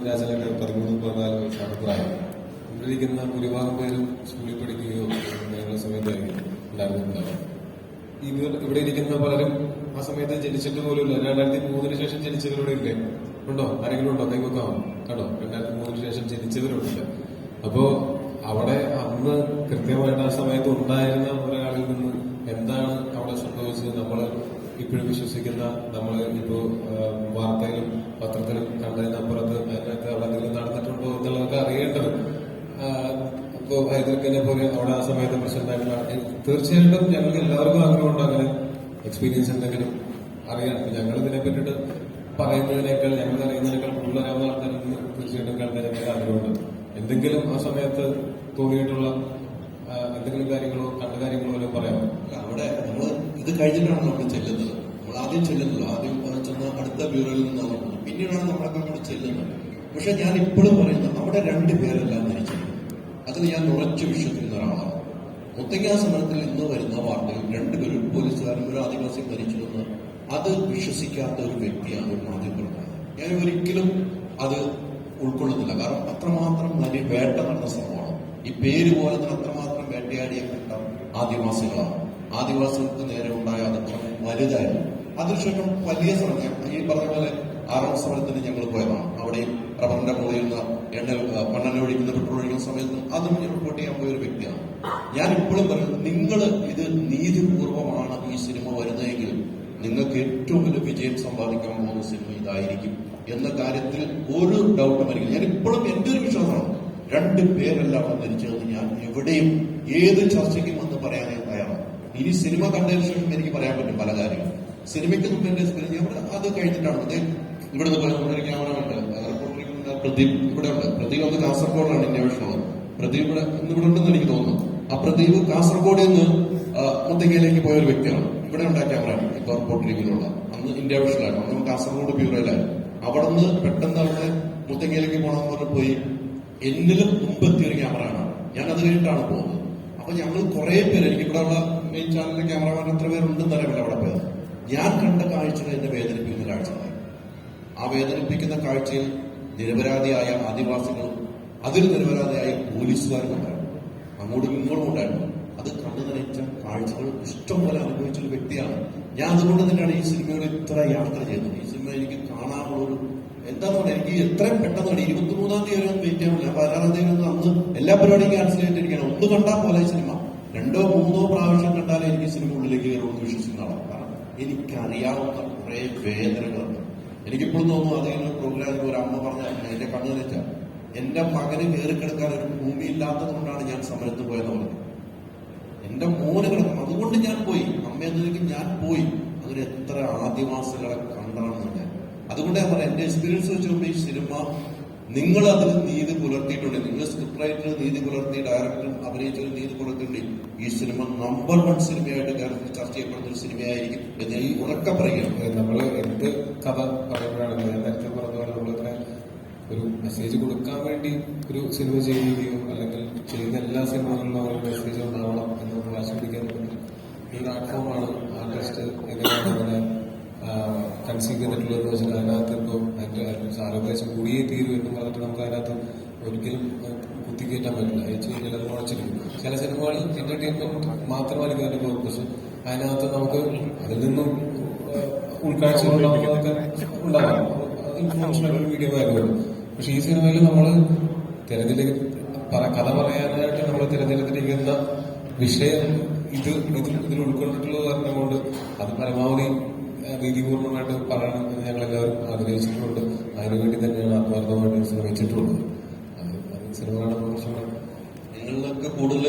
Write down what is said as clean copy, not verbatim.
രാജാവിന്റെ 13-14 വയസ്സാണ് പ്രായം. ഇവിടെയിരിക്കുന്ന ഭൂരിഭാഗം പേരും സ്കൂളിൽ പഠിക്കുകയോ അങ്ങനെയുള്ള സമയത്തായിരിക്കും ഉണ്ടായിരുന്നുണ്ടാവും. ഇവിടെ ഇരിക്കുന്ന പലരും ആ സമയത്ത് ജനിച്ചിട്ട് പോലുമില്ല. 2003 ശേഷം ജനിച്ചവരോടെ ഇല്ലേ? ഉണ്ടോ? ആരെങ്കിലും ഉണ്ടോ? കൈവക്കാമോ? കണ്ടോ? 2003 ശേഷം ജനിച്ചവരുണ്ട്. അപ്പോ അവിടെ അന്ന് കൃത്യമായിട്ട് ആ സമയത്ത് ഉണ്ടായിരുന്ന ഒരാളിൽ നിന്ന് എന്താണ് അവിടെ സംഭവിച്ചത് നമ്മൾ ഇപ്പോഴും വിശ്വസിക്കുന്ന, നമ്മൾ ഇപ്പോ വാർത്തയിലും പത്രത്തിലും കണ്ടതിനപ്പുറത്ത് അതിനകത്ത് അവിടെ എന്തെങ്കിലും നടന്നിട്ടുണ്ടോ എന്നുള്ളതൊക്കെ അറിയേണ്ടത്. ഇപ്പോ ഹൈദർഖാനെ പോലെ അവിടെ ആ സമയത്ത് പ്രശ്നമായിട്ടുള്ള തീർച്ചയായിട്ടും ഞങ്ങൾക്ക് എല്ലാവർക്കും ആഗ്രഹമുണ്ട് അങ്ങനെ എക്സ്പീരിയൻസ് എന്തെങ്കിലും അറിയാം. ഞങ്ങൾ ഇതിനെ പറ്റിയിട്ട് പറയുന്നതിനേക്കാൾ, ഞങ്ങൾ അറിയുന്നതിനേക്കാൾ കൂടുതൽ അറിയാവുന്ന ആൾക്കാരിൽ നിന്ന് തീർച്ചയായിട്ടും കേൾക്കാൻ ഞങ്ങൾക്ക് ആഗ്രഹമുണ്ട്. എന്തെങ്കിലും ആ സമയത്ത് തോന്നിയിട്ടുള്ള എന്തെങ്കിലും കാര്യങ്ങളോ കണ്ട കാര്യങ്ങളോ പറയാമോ? അവിടെ നമ്മൾ ഇത് കഴിഞ്ഞിട്ടാണ് നമ്മൾ ചെല്ലുന്നത്. നമ്മൾ ആദ്യം ചെല്ലുന്നത് ആദ്യം ചെന്ന അടുത്ത ബ്യൂറോയിൽ നിന്നാണ്, പിന്നീടാണ് നമ്മളൊക്കെ അങ്ങോട്ട് ചെല്ലുന്നത്. പക്ഷെ ഞാൻ ഇപ്പോഴും പറയുന്നത് അവിടെ 2 പേരെല്ലാം മരിച്ചിട്ടുണ്ട്. അതിൽ ഞാൻ ഉറച്ചു വിശ്വസിക്കുന്ന ഒരാളാണ്. മുത്തങ്ങ സമരത്തിൽ ഇന്ന് വരുന്ന വാർത്തയിൽ 2 പേരും, ഒരു പോലീസുകാരനും ഒരു ആദിവാസി മരിച്ചുവെന്ന് അത് വിശ്വസിക്കാത്ത ഒരു വ്യക്തിയാണ് ഒരു മാധ്യമപ്രവർത്തകൻ. ഞാൻ ഒരിക്കലും അത് ഉൾക്കൊള്ളുന്നില്ല. കാരണം അത്രമാത്രം വലിയ വേട്ട നടന്ന സംഭവമാണ്. ഈ പേര് പോലെ തന്നെ അത്രമാത്രം വേട്ടയാടിയപ്പെട്ട ആദിവാസികളാണ്. ആദിവാസികൾക്ക് നേരെ ഉണ്ടായ അതിക്രമം വലുതായിരുന്നു. അതിനുശേഷം വലിയ സമരം, ഈ പറഞ്ഞ പോലെ 6ാം സമരത്തിന് ഞങ്ങൾ പോയതാണ്. അവിടെയും റബ്ബറിന്റെ മുകളിൽ നിന്ന് മണ്ണെണ്ണ ഒഴിക്കുന്ന പെട്രോൾ ഒഴിക്കുന്ന സമയത്തും അതും റിപ്പോർട്ട് ചെയ്യാൻ പോയ ഒരു വ്യക്തിയാണ്. ഞാൻ ഇപ്പോഴും പറയുന്നത്, നിങ്ങൾ ഇത് നീതിപൂർവമാണ് ഈ സിനിമ വരുന്നതെങ്കിൽ നിങ്ങൾക്ക് ഏറ്റവും വലിയ വിജയം സമ്പാദിക്കാൻ പോകുന്ന സിനിമ ഇതായിരിക്കും എന്ന കാര്യത്തിൽ ഒരു ഡൗട്ടും എനിക്ക്. ഞാൻ ഇപ്പോഴും എന്റെ ഒരു വിശ്വാസമാണ്, 2 പേരല്ല മരിച്ചതെന്ന് ഞാൻ എവിടെയും ഏത് ചർച്ചയ്ക്കും വന്ന് പറയാൻ ഞാൻ തയ്യാറാണ്. ഇനി സിനിമ കണ്ടതിന് ശേഷം എനിക്ക് പറയാൻ പറ്റും പല കാര്യങ്ങളും. സിനിമയ്ക്ക് മുമ്പ് എന്റെ എക്സ്പീരിയൻസ് അത് കഴിഞ്ഞിട്ടാണ്. ഇവിടെ ഒരു ക്യാമറയുണ്ട്, റിപ്പോർട്ടറിക്കുന്ന പ്രദീപ് ഇവിടെ ഉണ്ട്. പ്രദീപ് ഒന്ന് കാസർഗോഡാണ് ഇന്റർനാഷണൽ. പ്രദീപ് ഇവിടെ ഉണ്ടെന്ന് എനിക്ക് തോന്നുന്നു. ആ പ്രദീപ് കാസർഗോഡിൽ നിന്ന് മുത്തങ്ങയിലേക്ക് പോയ ഒരു വ്യക്തിയാണ്. ഇവിടെ ഉണ്ടായ ക്യാമറയാണ് ഇപ്പൊ റിപ്പോർട്ടറിങ്ങിലുള്ള. അന്ന് ഇന്റർനാഷണലായിരുന്നു, അന്ന് കാസർഗോഡ് ബ്യൂറോയിലായിരുന്നു. അവിടെ നിന്ന് പെട്ടെന്ന് അവിടെ മുത്തങ്ങയിലേക്ക് പോകണമെന്ന് പറഞ്ഞ് പോയി. എന്നിലും മുമ്പെത്തിയ ഒരു ക്യാമറയാണ്. ഞാൻ അത് കഴിഞ്ഞിട്ടാണ് പോകുന്നത്. അപ്പൊ ഞങ്ങൾ കുറെ പേര്, എനിക്ക് ഇവിടെ ഉള്ള മെയിൻ ചാനലിലെ ക്യാമറമാൻ എത്ര പേരുണ്ടെന്ന് അറിയില്ല അവിടെ പോയത്. ഞാൻ കണ്ട കാഴ്ചകൾ എന്നെ വേദനിപ്പിക്കുന്ന കാഴ്ചകളായി. ആ വേദനിപ്പിക്കുന്ന കാഴ്ചയിൽ നിരപരാധിയായ ആദിവാസികളും അതിൽ നിരപരാധിയായ പോലീസുകാരും ഉണ്ടായിരുന്നു, അങ്ങോട്ടും ഇങ്ങോട്ടും ഉണ്ടായിരുന്നു. അത് കണ്ടു നനയിച്ച കാഴ്ചകൾ ഇഷ്ടംപോലെ അനുഭവിച്ചൊരു വ്യക്തിയാണ് ഞാൻ. അതുകൊണ്ട് തന്നെയാണ് ഈ സിനിമയോട് ഇത്ര യാത്ര ചെയ്യുന്നത്. ഈ സിനിമ എനിക്ക് കാണാനുള്ളൊരു എന്താന്ന് പറഞ്ഞാൽ, എനിക്ക് എത്രയും പെട്ടെന്ന് 23-ാം തീയതി വരെ വെയിറ്റ് ചെയ്യാൻ പറ്റില്ല. 16-ാം തീയതി അന്ന് എല്ലാ പരിപാടിയും ക്യാൻസൽ ചെയ്തിട്ടിരിക്കുകയാണ്. ഒന്ന് കണ്ടാൽ പോലെ ഈ സിനിമ 2-3 പ്രാവശ്യം കണ്ടാലേ എനിക്ക് സിനിമ ഉള്ളിലേക്ക് കയറുമെന്ന് വിശ്വസിക്കുന്ന ആളാണ്. കാരണം എനിക്കറിയാവുന്ന കുറെ വേദനകളുണ്ട്. എനിക്കിപ്പോഴും തോന്നുന്നു, അതിന് പ്രോഗ്രാമിൽ ഒരു അമ്മ പറഞ്ഞ എന്റെ കണ്ണു നനച്ച, എന്റെ മകന് കയറിക്കിടക്കാൻ ഒരു ഭൂമി ഇല്ലാത്തത് കൊണ്ടാണ് ഞാൻ സമരത്ത് പോയെന്ന് പറഞ്ഞു. എന്റെ മോന് കിടക്കണം, അതുകൊണ്ട് ഞാൻ പോയി. അമ്മയെന്നതിലേക്ക് ഞാൻ പോയി. അതിന് എത്ര ആദിവാസികളെ കണ്ടാണെന്ന് ഞാൻ. അതുകൊണ്ട് ഞാൻ പറയാം, എന്റെ എക്സ്പീരിയൻസ് വെച്ച് നോക്കുമ്പോൾ ഈ സിനിമ നിങ്ങൾ അതിൽ നീതി പുലർത്തിയിട്ടുണ്ട്. നിങ്ങൾ സ്ക്രിപ്റ്റ് റൈറ്റർ നീതി പുലർത്തി, ഡയറക്ടറും അഭിനയിച്ചൊരു നീതി പുലർത്തിയിട്ടുണ്ട്. ഈ സിനിമ നമ്പർ 1 സിനിമയായിട്ട് ചർച്ച ചെയ്യപ്പെടുന്ന ഒരു സിനിമയായിരിക്കും എന്ന് ഈ ഉറക്കെ പറയുകയാണ്. നമ്മൾ എന്ത് കഥ പറയുമ്പോഴാണ് ഞാൻ നേരത്തെ പറഞ്ഞ പോലെ നമ്മളിങ്ങനെ ഒരു മെസ്സേജ് കൊടുക്കാൻ വേണ്ടി ഒരു സിനിമ ചെയ്യുകയോ അല്ലെങ്കിൽ ചെയ്യുന്ന എല്ലാ സിനിമകളിലും ഒരു മെസ്സേജ് ഉണ്ടാവണം എന്ന് നമ്മൾ ആസ്വദിക്കാൻ പറ്റുന്ന ഒരു പ്ലാറ്റ്ഫോമാണ് ആർട്ടിസ്റ്റ് എങ്ങനെയാണ് അങ്ങനെ കൺസീവ് ചെയ്തിട്ടുള്ളതെന്ന് വെച്ചാൽ, അതിനകത്ത് ഇപ്പോൾ അതിന്റെ ആരോഗ്യം കൂടിയേ തീരൂ എന്ന് പറഞ്ഞിട്ട് നമുക്ക് അതിനകത്ത് ഒരിക്കലും കുത്തിക്കയറ്റാൻ പറ്റില്ല. അത് മുളച്ചിരിക്കും. ചില സിനിമകൾ എന്റർടൈൻമെന്റ് മാത്രമായിരിക്കും അതിന്റെ പർപ്പസ്. അതിനകത്ത് നമുക്ക് അതിൽ നിന്നും ഉൾക്കാഴ്ചകളുണ്ടാവുന്നതൊക്കെ ഉണ്ടാകാം, ഇൻഫോർമേഷൻ വീഡിയോ ആയിരുന്നു. പക്ഷെ ഈ സിനിമയിൽ നമ്മൾ കഥ പറയാനായിട്ട് നമ്മൾ തിരഞ്ഞെടുത്തിരിക്കുന്ന വിഷയം ഇതിൽ ഉൾക്കൊണ്ടിട്ടുള്ളത് കാരണം കൊണ്ട് അത് പരമാവധി നീതിപൂർവമായിട്ട് പറയണമെന്ന് ഞങ്ങളെല്ലാവരും ആഗ്രഹിച്ചിട്ടുണ്ട്. അതിനുവേണ്ടി തന്നെയാണ് ആത്മാർത്ഥമായിട്ട് ശ്രമിച്ചിട്ടുള്ളത്. സിനിമ കാണുന്ന പ്രശ്നങ്ങൾ നിങ്ങളിലൊക്കെ കൂടുതൽ